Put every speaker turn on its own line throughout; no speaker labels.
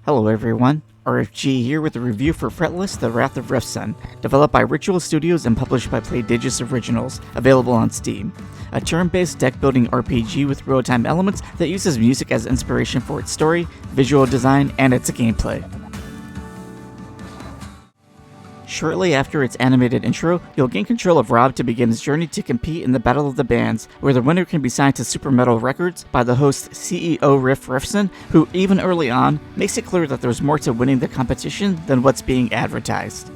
Hello everyone, RFG here with a review for Fretless, The Wrath of Riffson, developed by Ritual Studios and published by Playdigious Originals, available on Steam. A turn-based deck-building RPG with real-time elements that uses music as inspiration for its story, visual design, and its gameplay. Shortly after its animated intro, you'll gain control of Rob to begin his journey to compete in the Battle of the Bands, where the winner can be signed to Super Metal Records by the host CEO Wrath of Riffson, who even early on makes it clear that there's more to winning the competition than what's being advertised.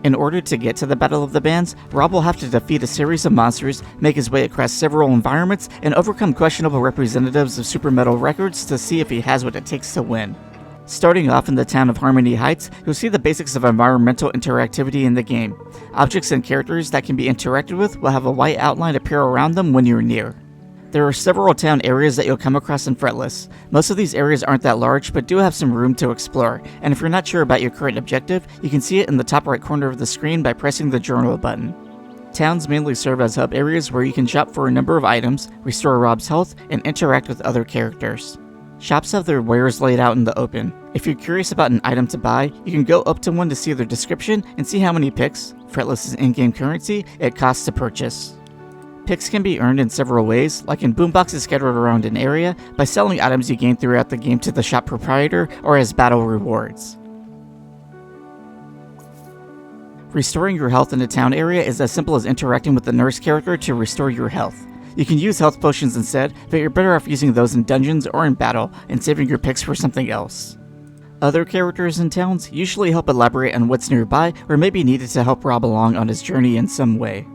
In order to get to the Battle of the Bands, Rob will have to defeat a series of monsters, make his way across several environments, and overcome questionable representatives of Super Metal Records to see if he has what it takes to win. Starting off in the town of Harmony Heights, you'll see the basics of environmental interactivity in the game. Objects and characters that can be interacted with will have a white outline appear around them when you're near. There are several town areas that you'll come across in Fretless. Most of these areas aren't that large, but do have some room to explore, and if you're not sure about your current objective, you can see it in the top right corner of the screen by pressing the journal button. Towns mainly serve as hub areas where you can shop for a number of items, restore Rob's health, and interact with other characters. Shops have their wares laid out in the open. If you're curious about an item to buy, you can go up to one to see their description and see how many pix, Fretless' in-game currency, it costs to purchase. Pix can be earned in several ways, like in boomboxes scattered around an area, by selling items you gain throughout the game to the shop proprietor, or as battle rewards. Restoring your health in a town area is as simple as interacting with the nurse character to restore your health. You can use health potions instead, but you're better off using those in dungeons or in battle, and saving your picks for something else. Other characters in towns usually help elaborate on what's nearby, or may be needed to help Rob along on his journey in some way.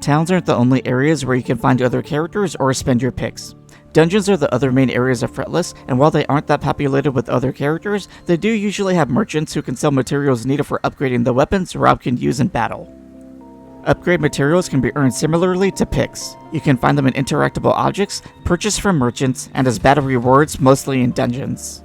Towns aren't the only areas where you can find other characters or spend your picks. Dungeons are the other main areas of Fretless, and while they aren't that populated with other characters, they do usually have merchants who can sell materials needed for upgrading the weapons Rob can use in battle. Upgrade materials can be earned similarly to picks. You can find them in interactable objects, purchased from merchants, and as battle rewards, mostly in dungeons.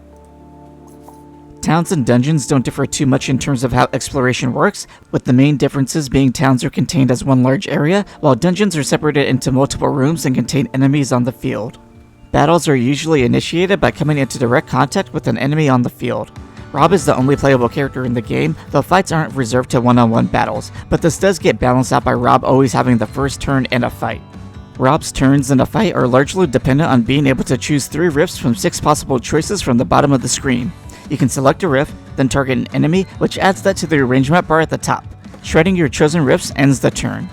Towns and dungeons don't differ too much in terms of how exploration works, with the main differences being towns are contained as one large area, while dungeons are separated into multiple rooms and contain enemies on the field. Battles are usually initiated by coming into direct contact with an enemy on the field. Rob is the only playable character in the game, though fights aren't reserved to one-on-one battles, but this does get balanced out by Rob always having the first turn in a fight. Rob's turns in a fight are largely dependent on being able to choose 3 riffs from 6 possible choices from the bottom of the screen. You can select a riff, then target an enemy, which adds that to the arrangement bar at the top. Shredding your chosen riffs ends the turn.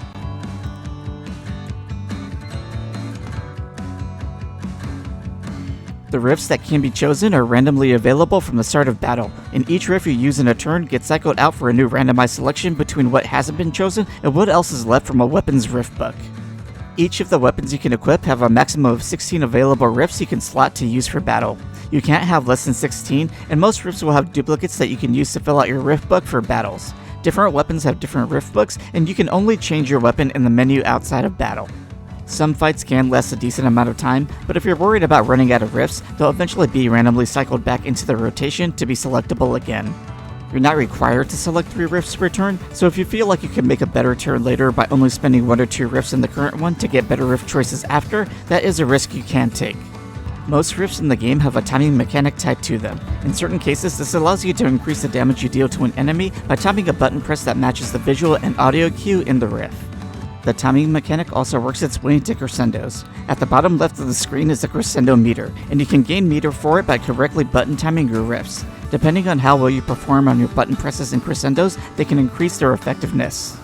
The riffs that can be chosen are randomly available from the start of battle, and each riff you use in a turn gets cycled out for a new randomized selection between what hasn't been chosen and what else is left from a weapon's riff book. Each of the weapons you can equip have a maximum of 16 available riffs you can slot to use for battle. You can't have less than 16, and most riffs will have duplicates that you can use to fill out your riff book for battles. Different weapons have different riff books, and you can only change your weapon in the menu outside of battle. Some fights can last a decent amount of time, but if you're worried about running out of riffs, they'll eventually be randomly cycled back into the rotation to be selectable again. You're not required to select 3 riffs per turn, so if you feel like you can make a better turn later by only spending 1 or 2 riffs in the current one to get better riff choices after, that is a risk you can take. Most riffs in the game have a timing mechanic tied to them. In certain cases, this allows you to increase the damage you deal to an enemy by timing a button press that matches the visual and audio cue in the riff. The timing mechanic also works its way into Crescendos. At the bottom left of the screen is the Crescendo meter, and you can gain meter for it by correctly button timing your riffs. Depending on how well you perform on your button presses in Crescendos, they can increase their effectiveness.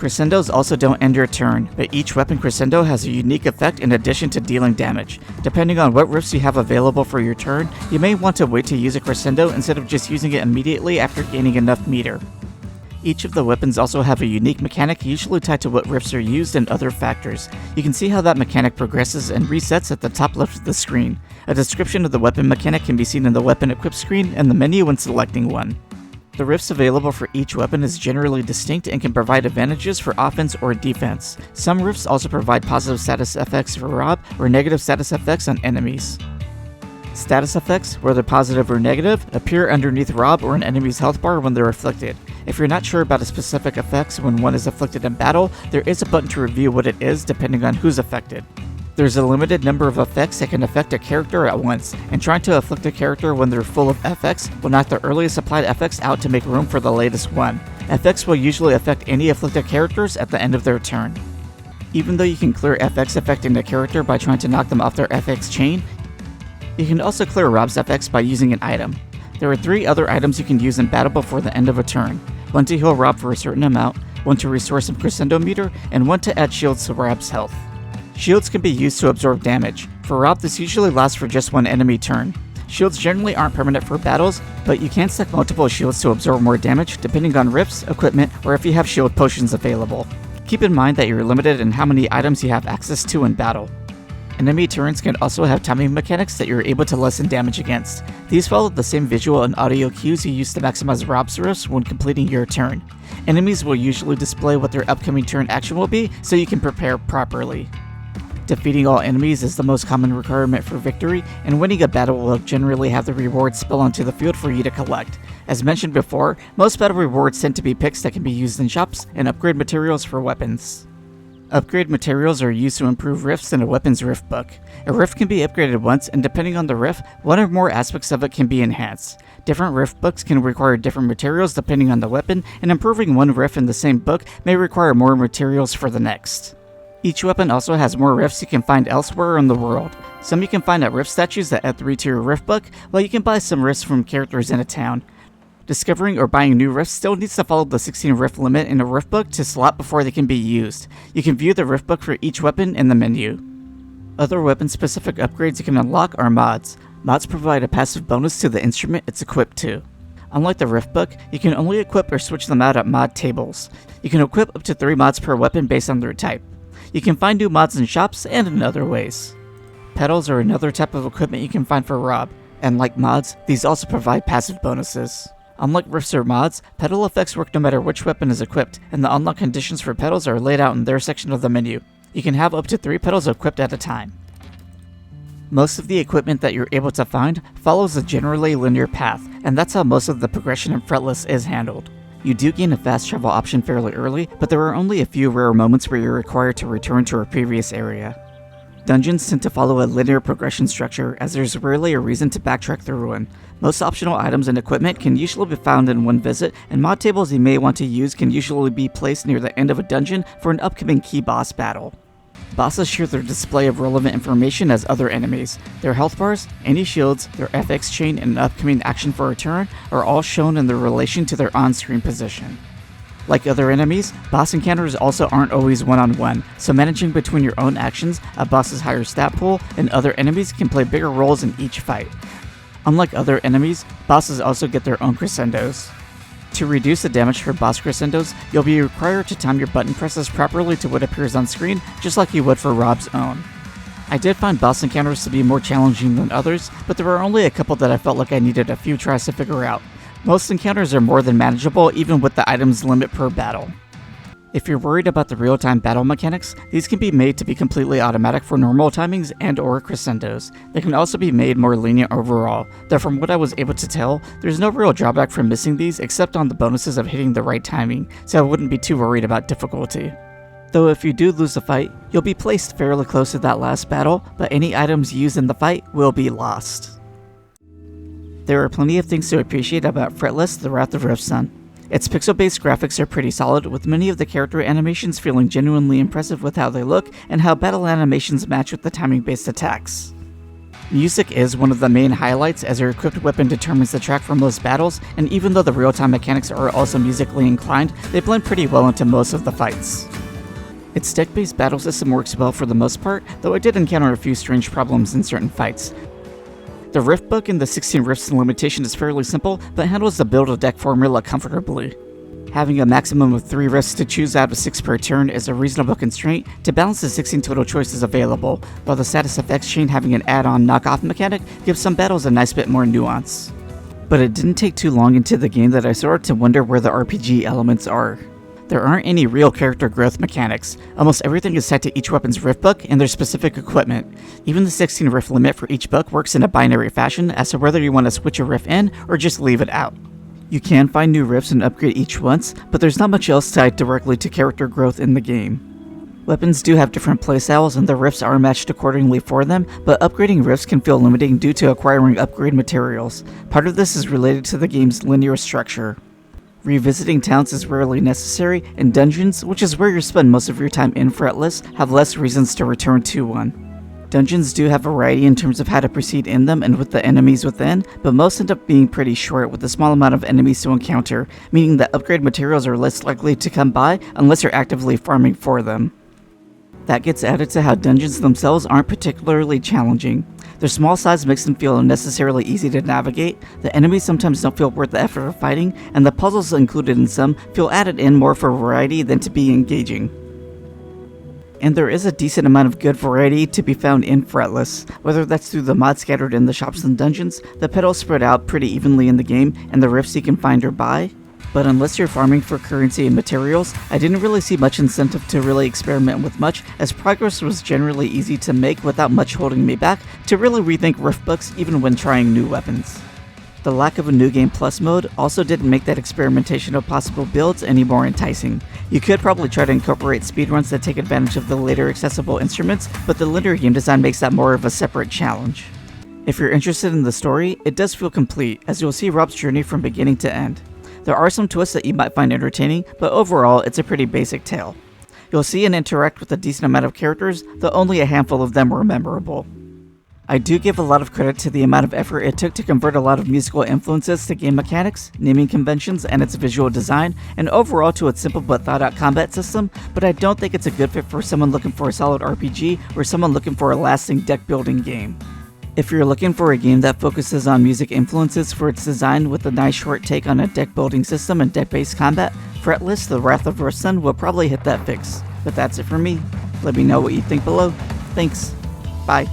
Crescendos also don't end your turn, but each weapon crescendo has a unique effect in addition to dealing damage. Depending on what riffs you have available for your turn, you may want to wait to use a crescendo instead of just using it immediately after gaining enough meter. Each of the weapons also have a unique mechanic usually tied to what riffs are used and other factors. You can see how that mechanic progresses and resets at the top left of the screen. A description of the weapon mechanic can be seen in the weapon equip screen and the menu when selecting one. The riffs available for each weapon is generally distinct and can provide advantages for offense or defense. Some riffs also provide positive status effects for Rob or negative status effects on enemies. Status effects, whether positive or negative, appear underneath Rob or an enemy's health bar when they're afflicted. If you're not sure about a specific effects when one is afflicted in battle, there is a button to review what it is depending on who's affected. There's a limited number of effects that can affect a character at once, and trying to afflict a character when they're full of effects will knock the earliest applied effects out to make room for the latest one. Effects will usually affect any afflicted characters at the end of their turn. Even though you can clear effects affecting the character by trying to knock them off their FX chain, you can also clear Rob's effects by using an item. There are 3 other items you can use in battle before the end of a turn. 1 to heal Rob for a certain amount, 1 to restore some Crescendo meter, and 1 to add shields to Rob's health. Shields can be used to absorb damage. For Rob, this usually lasts for just 1 enemy turn. Shields generally aren't permanent for battles, but you can stack multiple shields to absorb more damage depending on riffs, equipment, or if you have shield potions available. Keep in mind that you're limited in how many items you have access to in battle. Enemy turns can also have timing mechanics that you're able to lessen damage against. These follow the same visual and audio cues you use to maximize Rob's riffs when completing your turn. Enemies will usually display what their upcoming turn action will be, so you can prepare properly. Defeating all enemies is the most common requirement for victory, and winning a battle will generally have the rewards spill onto the field for you to collect. As mentioned before, most battle rewards tend to be picks that can be used in shops and upgrade materials for weapons. Upgrade materials are used to improve riffs in a weapon's riff book. A riff can be upgraded once, and depending on the riff, one or more aspects of it can be enhanced. Different riff books can require different materials depending on the weapon, and improving one riff in the same book may require more materials for the next. Each weapon also has more riffs you can find elsewhere in the world. Some you can find at riff statues that add 3 to your riff book, while you can buy some riffs from characters in a town. Discovering or buying new riffs still needs to follow the 16 riff limit in a riff book to slot before they can be used. You can view the riff book for each weapon in the menu. Other weapon-specific upgrades you can unlock are mods. Mods provide a passive bonus to the instrument it's equipped to. Unlike the riff book, you can only equip or switch them out at mod tables. You can equip up to 3 mods per weapon based on their type. You can find new mods in shops and in other ways. Pedals are another type of equipment you can find for Rob, and like mods, these also provide passive bonuses. Unlike riffs or mods, pedal effects work no matter which weapon is equipped, and the unlock conditions for pedals are laid out in their section of the menu. You can have up to 3 pedals equipped at a time. Most of the equipment that you're able to find follows a generally linear path, and that's how most of the progression in Fretless is handled. You do gain a fast travel option fairly early, but there are only a few rare moments where you're required to return to a previous area. Dungeons tend to follow a linear progression structure, as there's rarely a reason to backtrack through one. Most optional items and equipment can usually be found in one visit, and mod tables you may want to use can usually be placed near the end of a dungeon for an upcoming key boss battle. Bosses share their display of relevant information as other enemies. Their health bars, any shields, their FX chain, and upcoming action for a turn are all shown in their relation to their on-screen position. Like other enemies, boss encounters also aren't always one-on-one, so managing between your own actions, a boss's higher stat pool, and other enemies can play bigger roles in each fight. Unlike other enemies, bosses also get their own Crescendos. To reduce the damage for boss Crescendos, you'll be required to time your button presses properly to what appears on screen, just like you would for Rob's own. I did find boss encounters to be more challenging than others, but there were only a couple that I felt like I needed a few tries to figure out. Most encounters are more than manageable even with the item's limit per battle. If you're worried about the real-time battle mechanics, these can be made to be completely automatic for normal timings and or Crescendos. They can also be made more lenient overall, though from what I was able to tell, there's no real drawback from missing these except on the bonuses of hitting the right timing, so I wouldn't be too worried about difficulty. Though if you do lose a fight, you'll be placed fairly close to that last battle, but any items used in the fight will be lost. There are plenty of things to appreciate about Fretless, the Wrath of Riffson. Its pixel-based graphics are pretty solid, with many of the character animations feeling genuinely impressive with how they look and how battle animations match with the timing-based attacks. Music is one of the main highlights, as your equipped weapon determines the track for most battles, and even though the real-time mechanics are also musically inclined, they blend pretty well into most of the fights. Its deck-based battle system works well for the most part, though I did encounter a few strange problems in certain fights. The riff book in the 16 riffs limitation is fairly simple, but handles the build a deck formula comfortably. Having a maximum of 3 riffs to choose out of 6 per turn is a reasonable constraint to balance the 16 total choices available, while the status effects chain having an add-on knockoff mechanic gives some battles a nice bit more nuance. But it didn't take too long into the game that I started to wonder where the RPG elements are. There aren't any real character growth mechanics. Almost everything is set to each weapon's riff book and their specific equipment. Even the 16 riff limit for each book works in a binary fashion as to whether you want to switch a riff in or just leave it out. You can find new riffs and upgrade each once, but there's not much else tied directly to character growth in the game. Weapons do have different playstyles and the riffs are matched accordingly for them, but upgrading riffs can feel limiting due to acquiring upgrade materials. Part of this is related to the game's linear structure. Revisiting towns is rarely necessary, and dungeons, which is where you spend most of your time in Fretless, have less reasons to return to one. Dungeons do have variety in terms of how to proceed in them and with the enemies within, but most end up being pretty short with a small amount of enemies to encounter, meaning that upgrade materials are less likely to come by unless you're actively farming for them. That gets added to how dungeons themselves aren't particularly challenging. Their small size makes them feel unnecessarily easy to navigate, the enemies sometimes don't feel worth the effort of fighting, and the puzzles included in some feel added in more for variety than to be engaging. And there is a decent amount of good variety to be found in Fretless, whether that's through the mods scattered in the shops and dungeons, the pedals spread out pretty evenly in the game, and the riffs you can find or buy. But unless you're farming for currency and materials, I didn't really see much incentive to really experiment with much, as progress was generally easy to make without much holding me back to really rethink riff books even when trying new weapons. The lack of a New Game Plus mode also didn't make that experimentation of possible builds any more enticing. You could probably try to incorporate speedruns that take advantage of the later accessible instruments, but the linear game design makes that more of a separate challenge. If you're interested in the story, it does feel complete, as you'll see Rob's journey from beginning to end. There are some twists that you might find entertaining, but overall it's a pretty basic tale. You'll see and interact with a decent amount of characters, though only a handful of them were memorable. I do give a lot of credit to the amount of effort it took to convert a lot of musical influences to game mechanics, naming conventions, and its visual design, and overall to its simple but thought out combat system, but I don't think it's a good fit for someone looking for a solid RPG or someone looking for a lasting deck building game. If you're looking for a game that focuses on music influences for its design with a nice short take on a deck building system and deck based combat, Fretless, the Wrath of Riffson will probably hit that fix. But that's it for me. Let me know what you think below. Thanks. Bye.